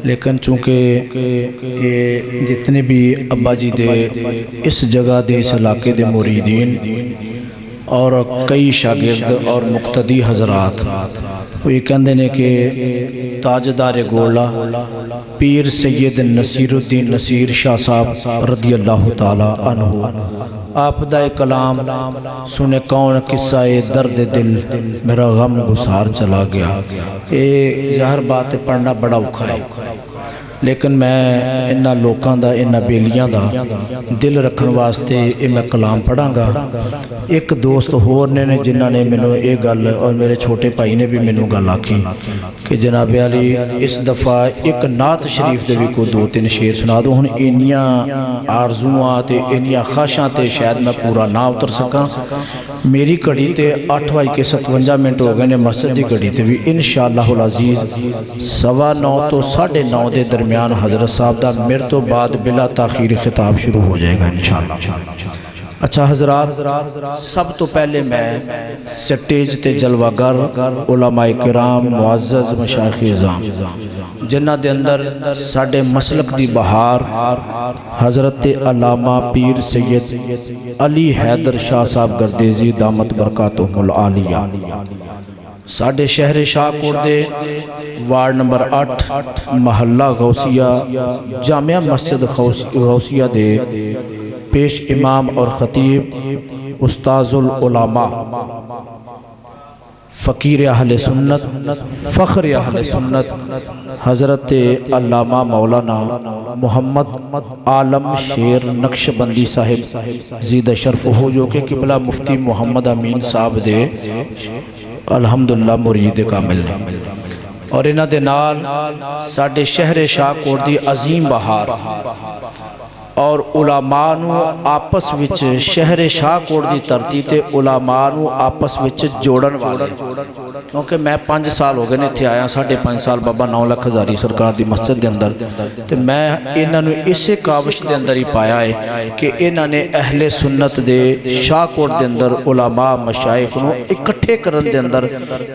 لیکن چونکہ جتنے بھی ابا جی دے اس جگہ دے اس علاقے دے مریدین اور کئی شاگرد اور مقتدی حضرات وہ یہ کہندے نے کہ تاجدار گولڑا پیر سید نصیر الدین نصیر شاہ صاحب رضی اللہ تعالی عنہ آپ دا کلام سنے کون قصہ درد دل میرا غم گسار چلا گیا. یہ ظاہر بات پڑھنا بڑا اوکھا ہے، لیکن میں انہاں لوکاں دا انہاں بیلیاں دا دل رکھن واسطے یہ میں کلام پڑھاں گا. ایک دوست ہور نے جنہاں نے مینوں یہ گل اور میرے چھوٹے بھائی نے بھی مینوں گل آکھی کہ جناب علی اس دفعہ ایک نعت شریف دے بھی کو 2-3 شعر سنا دو. ہن انیاں آرزواں تے انیاں خواہشاں تے شاید میں پورا نہ اتر سکاں. میری گھڑی تے 8:57 ہو گئے نے، مسجد دی گھڑی تے بھی انشاءاللہ العزیز 9:15 تو 9:30 دے درمیان حضرت صاحب دا میرے تو بعد بلا تاخیر خطاب شروع ہو جائے گا انشاءاللہ. اچھا حضرات، سب تو پہلے میں سٹیج تے جلوہ گر علماء کرام معزز مشائخ اعظام جنہ دے اندر ساڑھے مسلک دی بہار حضرت علامہ پیر سید علی حیدر شاہ صاحب گردیزی دامت برکاتہم العالیہ، ساڑھے شہر شاہ کوردے وارڈ نمبر 8 محلہ غوثیہ جامعہ مسجد غوثیہ دے پیش امام اور خطیب استاذ العلماء فقیر اہل سنت فخر اہل سنت حضرت علامہ مولانا محمد عالم شیر نقشبندی صاحب زیدہ شرف ہو، جو کہ قبلہ مفتی محمد امین صاحب دے الحمدللہ مرید کامل نے. اور انہ دے نال ساڑھے شہر شاہ کوردی عظیم بہار اور علماء نو آپس وچ شہر شاہ کوٹ دی ترتی تے علماء نو آپس وچ جوڑن والے، کیونکہ میں 5 سال ہو گئے نے تھے آیا، 5.5 سال بابا 9 لکھ ہزاری سرکار دی مسجد دے اندر، تے میں انہاں نو اسے کاوش دے اندر ہی پایا ہے کہ انہاں نے اہل سنت دے شاہ کوٹ دے اندر علماء مشائخ نو اکٹھے کرن دے اندر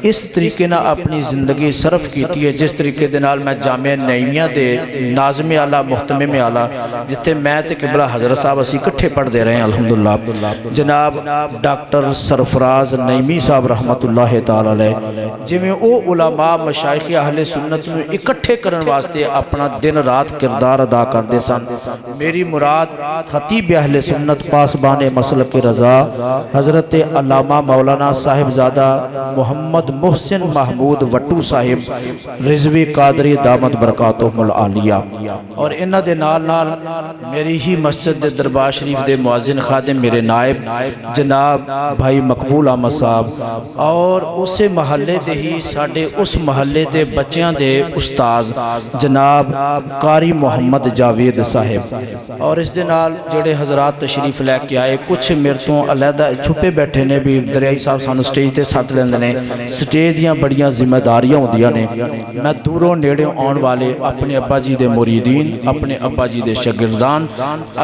اس طریقے نہ اپنی زندگی صرف کیتی ہے جس طریقے دے نال میں جامعہ نعیمیہ دے ناظم اعلیٰ محتمم اعلیٰ جتے میں تے قبلہ حضرت صاحب اسی کٹھے پڑھ دے رہے ہیں الحمدللہ، جناب ڈاکٹر سرفراز نعیمی صاحب رحمت اللہ تعالی علیہ جی میں او علماء مشائخ اہل سنت میں اکٹھے کرن واسطے اپنا دن رات کردار ادا کر دے سن. میری مراد خطیب اہل سنت پاسبان مسلک رضا حضرت علامہ مولانا صاحب زادہ محمد محسن محمود وٹو صاحب رضوی قادری دامت برکاتہم العالیہ. اور انہ دے نال نال میری ہی مسجد دے دربار شریف دے معزن خادم میرے نائب جناب بھائی مقبول احمد صاحب اور اسے محلے دے ہی ساڑھے اس محلے دے بچیاں دے استاذ جناب قاری محمد جاوید صاحب. اور اس دے نال جڑے حضرات تشریف لے کے آئے کچھ میرتوں علیحدہ چھپے بیٹھے نے بھی دریائی صاحب سانو سٹیج تے ساتھ لیندے نے. سٹیج دیاں بڑیاں ذمہ داریاں ہوندیاں نے. میں دوروں نیڑے آن والے اپنے ابا جی دے مریدین اپنے ابا جی دے شاگردان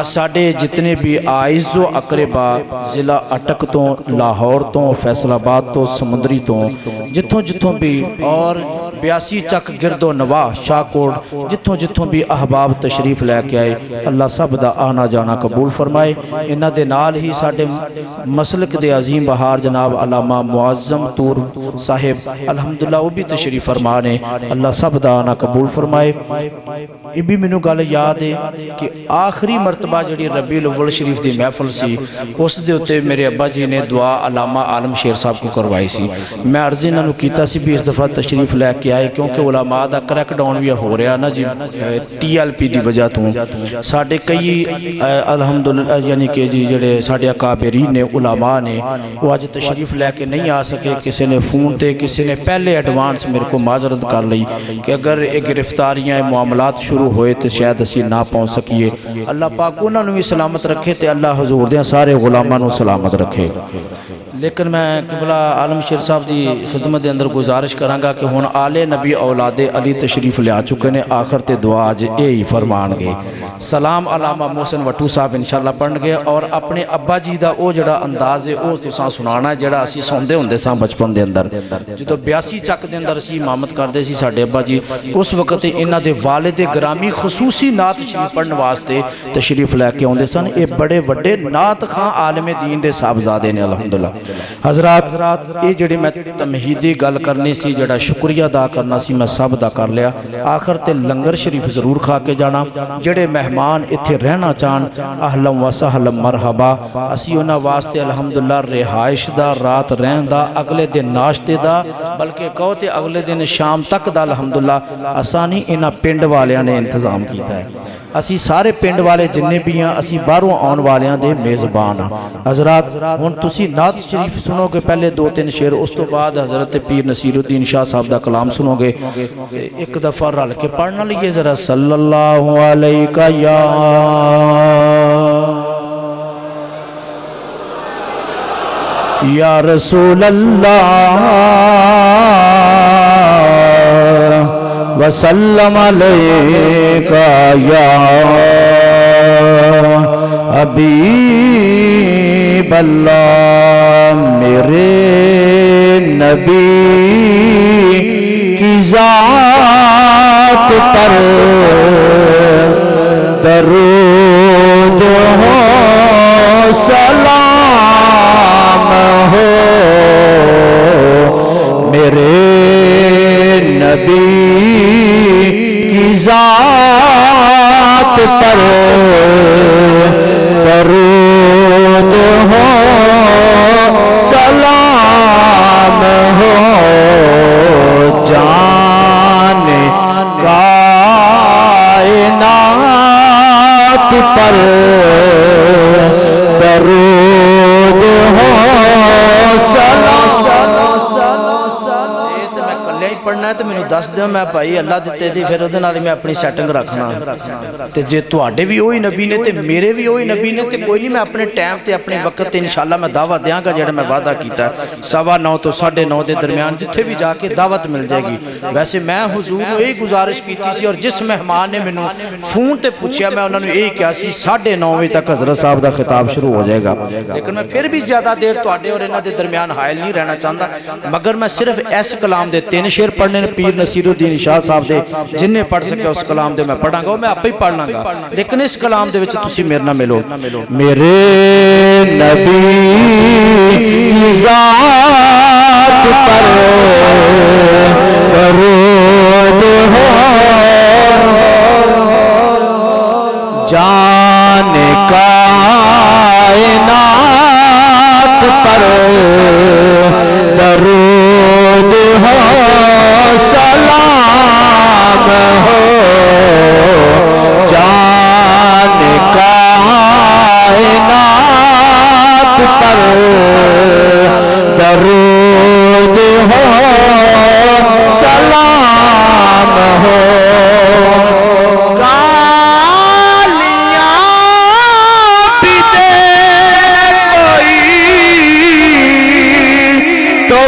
ساڑھے جتنے بھی آئز و اقربا ضلع اٹک تو لاہور تو فیصل آباد تو سمندری تو جتوں جتوں بھی اور 82 چک گرد و نواح شاہ کوٹ جتوں جتوں بھی احباب تشریف لے کے آئے اللہ سب دا آنا جانا قبول فرمائے. انہ دے نال ہی ساڑھے مسلک دے عظیم بہار جناب علامہ معظم طور صاحب الحمدللہ وہ بھی تشریف فرمانے اللہ سب دا آنا قبول فرمائے. یہ بھی منو گل یاد ہے کہ آخری مرتبہ جڑی ربیع الاول شریف دی محفل سی اس دے ہوتے میرے ابا جی نے دعا علامہ عالم شیر صاحب کو کروائی سی. میں عرضی نہ کیتا سی بھی اس دفعہ تشریف لے کے آئے کیونکہ علماء دا کریک ڈاؤن بھی ہو رہا نا جی TLP دی وجہ تو ساڑھے کئی الحمدللہ یعنی کہ جی جڑے ساڑھے اکابرین نے علماء نے وہ آج تشریف لے کے نہیں آ سکے. کسی نے فون تے کسی نے پہلے ایڈوانس میرے کو معذرت کر لئی کہ اگر ایک گرفتاریاں معاملات شروع ہوئے تو شاید اسی نہ پہنچ سکیے. اللہ پاک انہوں نے بھی سلامت رکھے تے اللہ حضور دے سارے غلاموں سلامت رکھے. لیکن میں قبلہ عالم شیر صاحب دی خدمت دے اندر گزارش کرانگا کہ ہون آل نبی اولاد علی تشریف لے آ چکے نے آخر تے دعا آج یہی فرمان گے سلام علامہ محسن وٹو صاحب انشاءاللہ پڑھن گے اور اپنے ابا جی دا او جڑا انداز ہے او تساں سنانا ہے جڑا اسی سوندے ہوندے ساں بچپن دے اندر جدو 82 چک دے اندر اسی امامت کردے سی ساڈے ابا جی اس وقت انہاں دے والد گرامی خصوصی نعت شریف پڑھن واسطے تشریف لے کے اوندے سن اے بڑے وڈے نعت خاں عالم دین دے صاحبزادے نے الحمدللہ حضرات اے جڑی میں تمہیدی گل کرنی سی جڑا شکریہ ادا کرنا سی میں سب دا کر لیا آخر تے لنگر شریف ضرور کھا کے جانا جڑے مہمان ایتھے رہنا چاہن اہلا و سہلا مرحبا اسی انہاں واسطے الحمدللہ رہائش دا رات رہن دا اگلے دن ناشتے دا بلکہ کہو تے اگلے دن شام تک دا الحمدللہ آسانی انہاں پنڈ والیاں نے انتظام کیتا ہے اسی سارے پنڈ والے جننے بھی ہیں اسی باہروں آن والیاں دے میزبان ہیں حضرات ہن تسی نعت شریف سنو گے پہلے 2-3 شعر اس تو بعد حضرت پیر نصیر الدین شاہ صاحب دا کلام سنو گے ایک دفعہ رل کے پڑھنا لیے ذرا صلی اللہ علیہ یا رسول اللہ وسلم علیکہ یا حبیب اللہ میرے نبی کی ذات پر درود ہو سلام ہو میرے نبی کی ذات پر درود ہو سلام ہو جان کائنات پر درود ہو سلام پڑھنا ہے تو میں دس دوں میں بھائی اللہ دیتے دی پھر ادھے نال میں اپنی سیٹنگ رکھنا تے جے تواڈے بھی وہی نبی نے تے میرے بھی وہی نبی نے تے کوئی نہیں میں اپنے ٹائم تے اپنے وقت تے انشاءاللہ میں دعوت دیاں گا جڑا میں وعدہ کیتا ہے 9:15 تو 9:30 دے درمیان جتھے بھی جا کے دعوت مل جائے گی ویسے میں حضور کو یہی گزارش کیتی سی اور جس مہمان نے مینوں فون تے پوچھیا میں انہوں نے یہی کہا سی 9:30 بجے تک حضرت صاحب دا خطاب شروع ہو جائے گا لیکن میں پھر بھی زیادہ دیر تواڈے اور انہاں دے درمیان حائل نہیں رہنا چاہتا مگر میں صرف اس کلام دے 3 شعر پڑھنے پیر نصیر الدین شاہ صاحب دے جنہیں پڑھ سکے اس کلام دے میں پڑھاں گا میں آپ ہی پڑھ لوں گا لیکن اس کلام دے وچ تسی میرے نہ ملو میرے نبی کی ذات پر درود ہو جان کائنات پر درود ہو سلام ہو جان کائنات پر درود ہو سلام ہو گالیاں بھی دے کوئی تو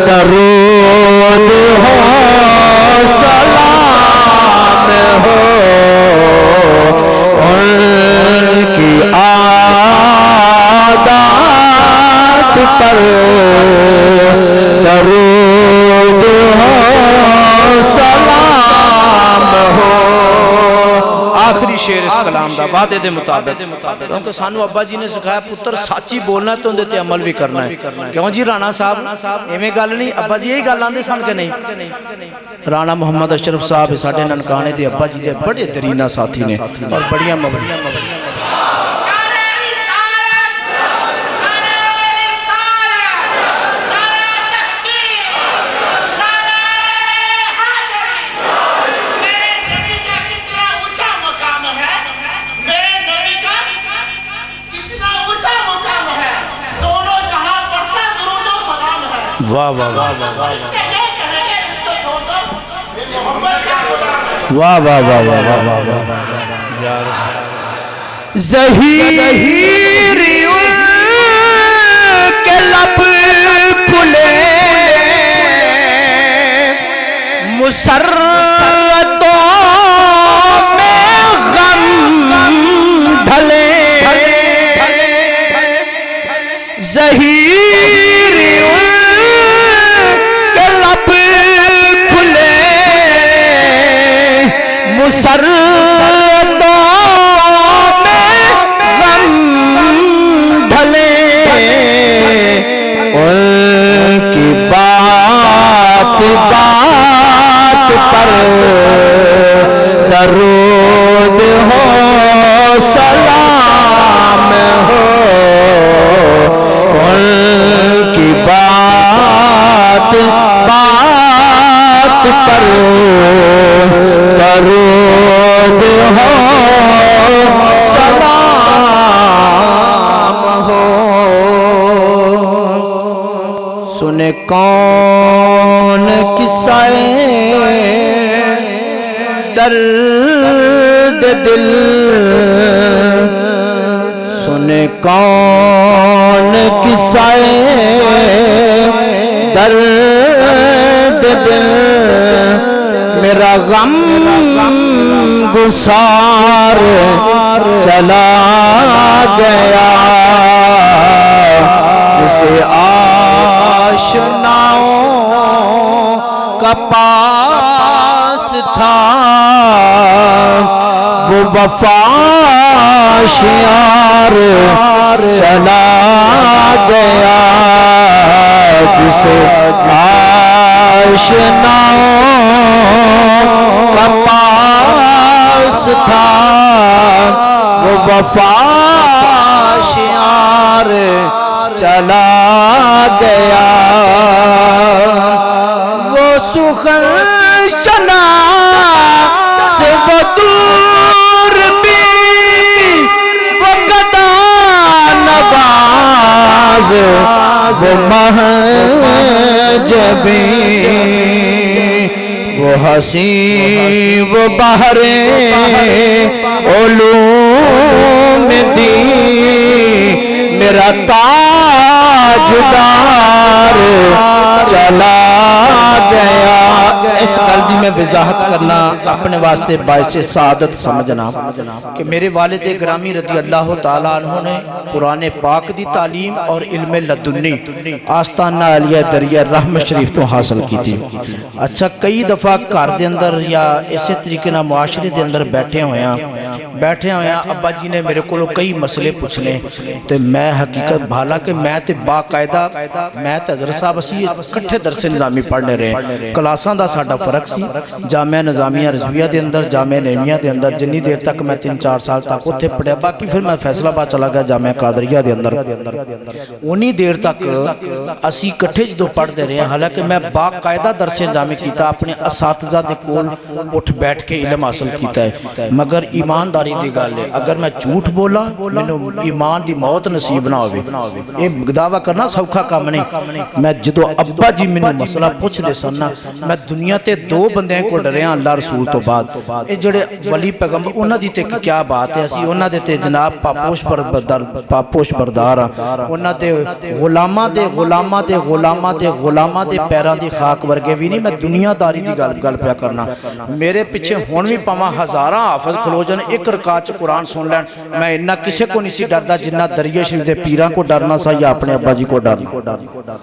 درود ہو سلام ہو ان کی عادات پر درود ہو سلام ہو آخری شعر اس کلام دا وعدے دے مطابق کیونکہ سانو ابا جی نے سکھایا پتر سچی بولنا تو اندے تے عمل بھی کرنا ہے کیوں جی رانا صاحب ایویں گل نہیں ابا جی یہی گل آندے سن کہ نہیں رانا محمد اشرف صاحب ساڈے ننکانے دے ابا جی دے بڑے درینہ ساتھی نے اور بڑیاں مبڑیاں واہ واہ واہ واہ واہ واہ واہ واہ ظہیر کے لب کھلے مسرتوں میں غم ڈھلے ظہیر کے لب کھلے مسرتوں میں غم ڈھلے ان کی بات بات پر درود ہو سلام ہو ان کی بات بات پر درود ہو سلام ہو سنے کون قصہ درد دل سنے کون قصہ درد دل میرا غم گسار چلا گیا جسے آشناؤں کا پاس تھا وہ وفا شیار چلا گیا جسے آشناؤں کا پاس تھا وہ وفا شیار چلا گیا وہ سخن شنا سے وہ دور بھی وہ گدا نواز وہ مہجبی وہ حسین وہ بحر علوم دی میرا تاجدار چلا گیا اس قلبی میں وضاحت کرنا اپنے واسطے باعث سعادت سمجھنا کہ میرے والد گرامی رضی اللہ تعالیٰ عنہ نے قرآن پاک دی تعلیم اور علم لدنی آستانہ علیہ دریہ رحمت شریف تو حاصل کی تھی اچھا کئی دفعہ گھر دے اندر یا اسی طریقے نہ معاشرے دے اندر بیٹھے ہوئے ہیں ابا جی نے میرے کو کئی مسئلے پوچھنے تو میں حقیقت بھالا کہ میں تے باقاعدہ میں تے حضرت صاحب اسی کٹھے درس نظامی پڑھنے رہے کلاساں دا ساڈا فرق سی جامعہ نظامیہ رضویہ دے اندر جامعہ نعیمیہ دے اندر جنی دیر تک میں 3-4 سال تک اتھے پڑھیا باقی پھر میں فیصلہ آباد چلا گیا جامعہ قادریہ دے اندر انہی دیر تک اسی کٹھے جدو پڑھ دے رہے ہیں حالانکہ میں باقاعدہ درس نظامی کیتا اپنے اساتذہ دے کول اٹھ بیٹھ کے علم حاصل کیتا ہے مگر ایمانداری دی گل ہے اگر میں جھوٹ بولا مینوں ایمان دی موت نصیب نہ ہوئے یہ دعویٰ کرنا سوکھا کام نہیں میں جدو ابا جی مینوں مسئلہ پوچھ دے سننا میں دنیا تے 2 بندے کو ڈریاں اللہ رسول تو بعد یہ جڑے ولی پیغمبر انہاں دی تے کیا بات ہے اسی انہاں دے تے جناب پاپوش بردار انہاں تے غلاماں دے پیراں دی خاک ورگے بھی نہیں میں دنیا داری دی گل پیا کرنا میرے پیچھے ہون بھی پاواں ہزاراں حافظ کھلو جان ایک رکعت قرآن سن لین میں انہاں کسے کو نہیں سی ڈردا جنہ دریائے شریف دے پیراں کو ڈرنا سا یا اپنے ابا جی کو ڈرنا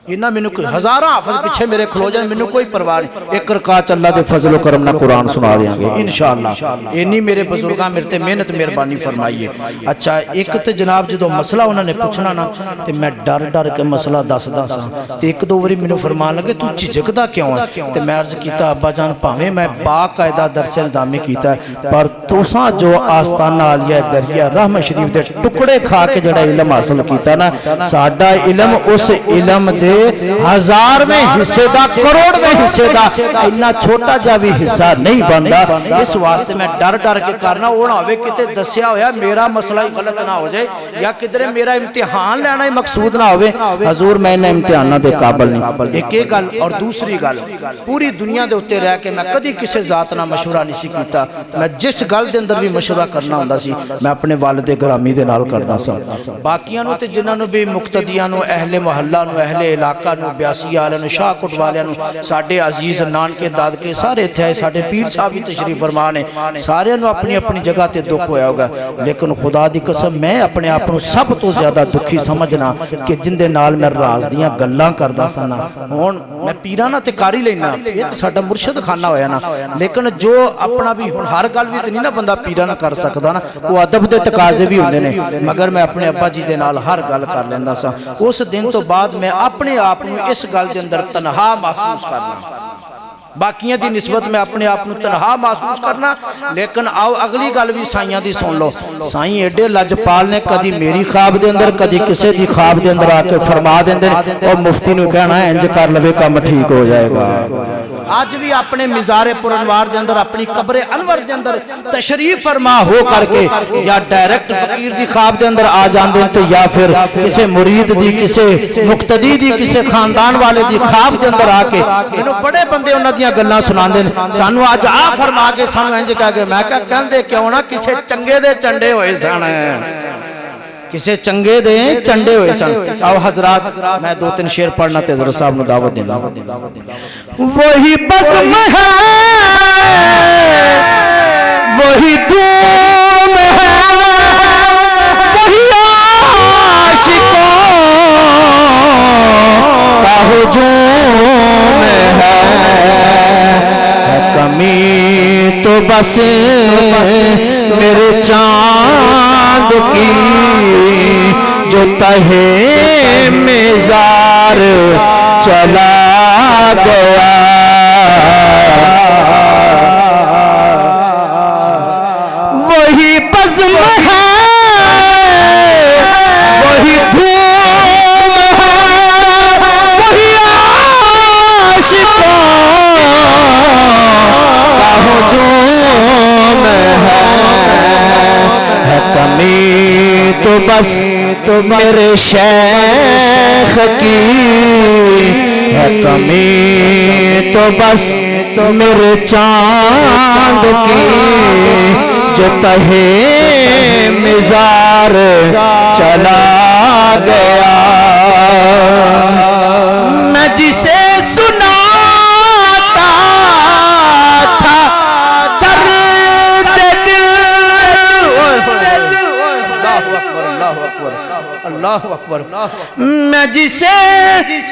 انہاں میں کوئی ہزاراں حافظ پیچھے میرے کھلو جان میں کوئی پرواہ نہیں ایک رکعت اللہ دے فضل و کرم نہ قرآن سنا دیاں گے انشاءاللہ انہی میرے بزرگاں میرے تے محنت مہربانی فرمائیے اچھا ایک تے جناب جدو مسئلہ انہوں نے پوچھنا نا تے میں ڈر کے مسئلہ دس سا تے ایک دو وری مینوں فرمان لگے تو جھجکدا کیوں ہے تے میں عرض کیتا ابا جان بھاویں میں باقاعدہ درس نظامی کیتا ہے پر تساں جو آستانہ عالیہ دریا رحمت شریف دے ٹکڑے کھا کے جڑا علم حاصل کیتا نا ساڈا علم اس علم دے 1000 میں حصے دا کروڑ میں حصے دا اتنا چھوٹا جا بھی حصہ نہیں بنتا، اس واسطے میں ڈر ڈر کے کرنا، وہ نہ ہوئے کتے دسیا ہویا میرا مسئلہ ہی غلط نہ ہو جائے یا کدھر میرا امتحان لینا ہی مقصود نہ ہوئے۔ حضور میں نے امتحانہ دے قابل نہیں، ایک گل اور دوسری گل، پوری دنیا دے ہوتے رہ کے میں کدی کسی ذات نہ مشورہ نہیں سی کیتا، میں جس گل دے اندر بھی مشورہ کرنا ہوندا سی میں اپنے والد گرامی دے نال کردا سا۔ باقیاں نو تے جنہاں نو بھی مقتدیاں نو، اہل محلہ نو، اہل علاقہ نو، بیاسی والے نو، شاہ کوٹ والے نو، ساڈے عزیز نانکے دادکے سارے اتھے آئے، ساڈے پیر صاحب بھی تشریف فرما نے، سارے نو اپنی اپنی جگہ تے دکھ ہویا ہوگا، لیکن خدا دی قسم میں اپنے آپ نو سب تو زیادہ دکھی سمجھنا کہ جن دے نال میں راز دیاں گلاں کردا سا نا، ہن میں پیراں نہ تے کر ہی لینا، یہ تے ساڈا مرشد خانہ ہویا نا، لیکن جو اپنا بھی ہن ہر گل بھی تے نہیں نا بندہ پیراں نہ کر سکدا نا، وہ ادب دے تقاضے بھی ہوندے نے، مگر میں اپنے ابا جی دے نال ہر گل کر لیندا سا۔ اس دن تو بعد میں اپنے آپ نو اس گل دے اندر تنہا محسوس کرنا، باقیاں دی نسبت میں اپنے آپ نو تنہا محسوس کرنا۔ لیکن آؤ اگلی گل بھی سائیاں دی سن لو، سائیں ایڈے لجپال نے کدی میری خواب دے اندر کدی کسے دی خواب دے اندر آ کے فرما دیندے اور مفتی نو کہنا ہے انج کر لوے کام ٹھیک ہو جائے گا۔ آج بھی اپنے مزار پر انوار دے اندر اپنی قبر انور دے اندر تشریف فرما ہو کر کے یا ڈائریکٹ فقیر دی خواب دے اندر آ جاندے تو یا پھر کسے مرید دی، کسے مقتدی دی، کسے خاندان والے دی خواب دے اندر آ کے انہوں بڑے بندے انہوں دیاں گلاں سنان دے سانو آج آ فرما کے سانو انج کہا کہ میں کہندے کیوں نہ کسے چنگے دے چنڈے ہوئے سن، کسے چنگے دے چنڈے ہوئے سن۔ آؤ حضرات میں دو تین شعر پڑھنا تے حضرت صاحب نو دعوت دینا۔ وہی بزم ہے، وہی دھوم ہے، وہی عاشقوں کا ہجوم ہے، کمی تو بس میرے چاند کی جو تہے مزار چلا گیا، وہی بزم ہے، وہی دھوم ہے، وہی عاشقوں کا ہجوم ہے، کمی تو بس میرے شیخ کی ہے، کمی تو بس میرے چاند کی جو تہے مزار چلا گیا، میں جسے سناتا تھا درد دل، اللہ اکبر، میں جسے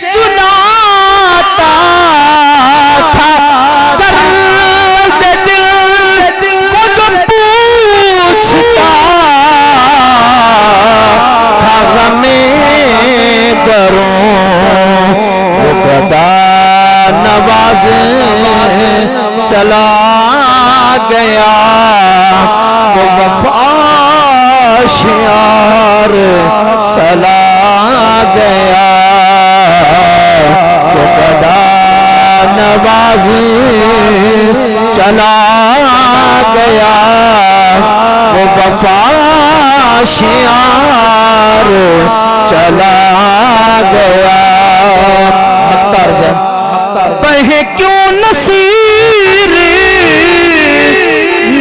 سناتا تھا درد دل، وہ جو پوچھتا تھا غم دروں، وہ گدا نواز چلا گیا، وہ وفا شیار چلا گیا، وہ گدا نواز چلا گیا، وہ وفا شیار چلا گیا۔ مختار سے بہے کیوں نصیر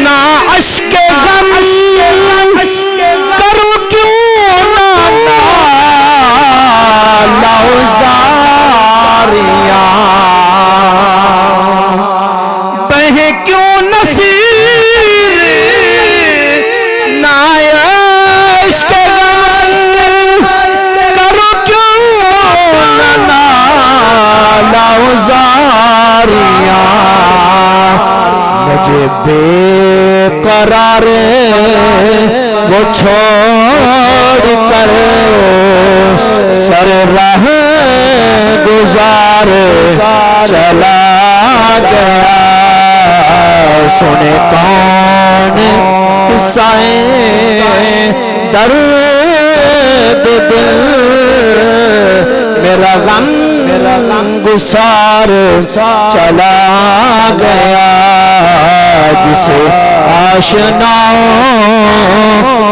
نہ عشق غم، کرو کیوں نہ لوزاریاں، بہے کیوں نصیر نہ عشق غم، کرو کیوں نہ لوزاریاں، مجھے بے قرار وہ چھوڑ کر سر راہ گزار چلا گیا، سنے کون قصائیں درد دل، میرا غم رنگسار چلا گیا جسے آشناؤں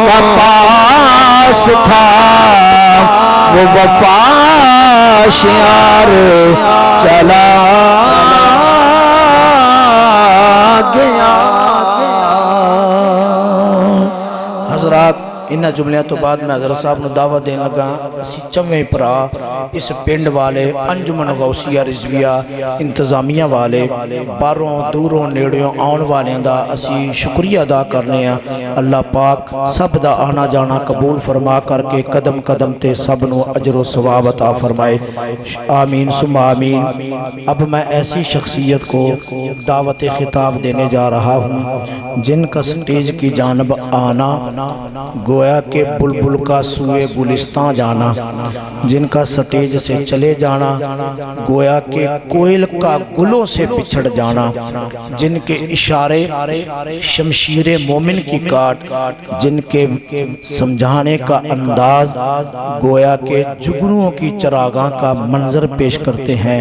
کا پاس تھا وہ وفا شیار چلا گیا۔ حضرات انہاں جملیاں تو بعد میں حضرت صاحب نے دعوت دین لگا اسی چویں پرا اس پنڈ والے انجمن غوثیہ رضویہ انتظامیہ والے باروں دوروں نیڑیوں آن والے دا اسی شکریہ ادا کرنے ہیں۔ اللہ پاک سب دا آنا جانا قبول فرما کر کے قدم قدم تے سب نو اجر و ثواب عطا فرمائے، آمین ثم آمین۔ اب میں ایسی شخصیت کو دعوت خطاب دینے جا رہا ہوں جن کا سٹیج کی جانب آنا گویا کہ بلبل کا سوئے گلستان جانا، جن کا سٹیج سے چلے جانا گویا کہ کوئل کا گلوں سے بچھڑ جانا، جن کے اشارے شمشیر مومن کی کاٹ، جن کے سمجھانے کا انداز گویا کہ جگنوں کی چراغاں کا منظر پیش کرتے ہیں۔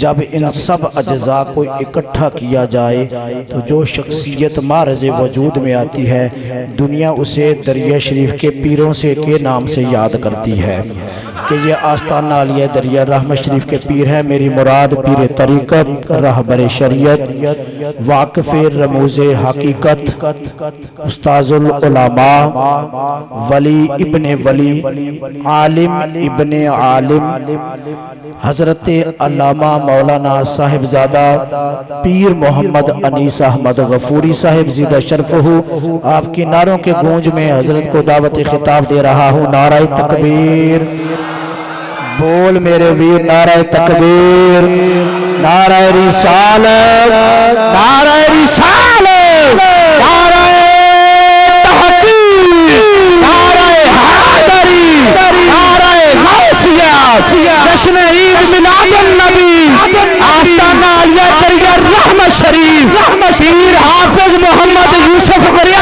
جب ان سب اجزاء کو اکٹھا کیا جائے تو جو شخصیت معرض وجود میں آتی ہے دنیا اسے دریا شریف کے پیروں سے کے نام سے یاد کرتی ہے کہ یہ آستانہ علیہ دریا رحمت شریف کے پیر ہیں۔ میری مراد پیر طریقت، رہبر شریعت، واقف رموز حقیقت، استاذ العلماء، ولی ابن ولی، عالم ابن عالم، حضرت علامہ مولانا صاحبزادہ پیر محمد انیس احمد غفوری صاحب زیدہ شرفہ۔ آپ کی نعروں کے گونج میں حضرت کو دعوت خطاب دے رہا ہوں۔ نعرہ تکبیر، بول میرے ویر نعرہ تکبیر، نعرہ رسالت، نعرہ رسالت، نعرہ تحقیق، نعرہ حیدری، نعرہ غوثیہ، جشن عید میلاد النبی، آستانہ علیہ دریا رحمت شریف، پیر حافظ محمد یوسف غریب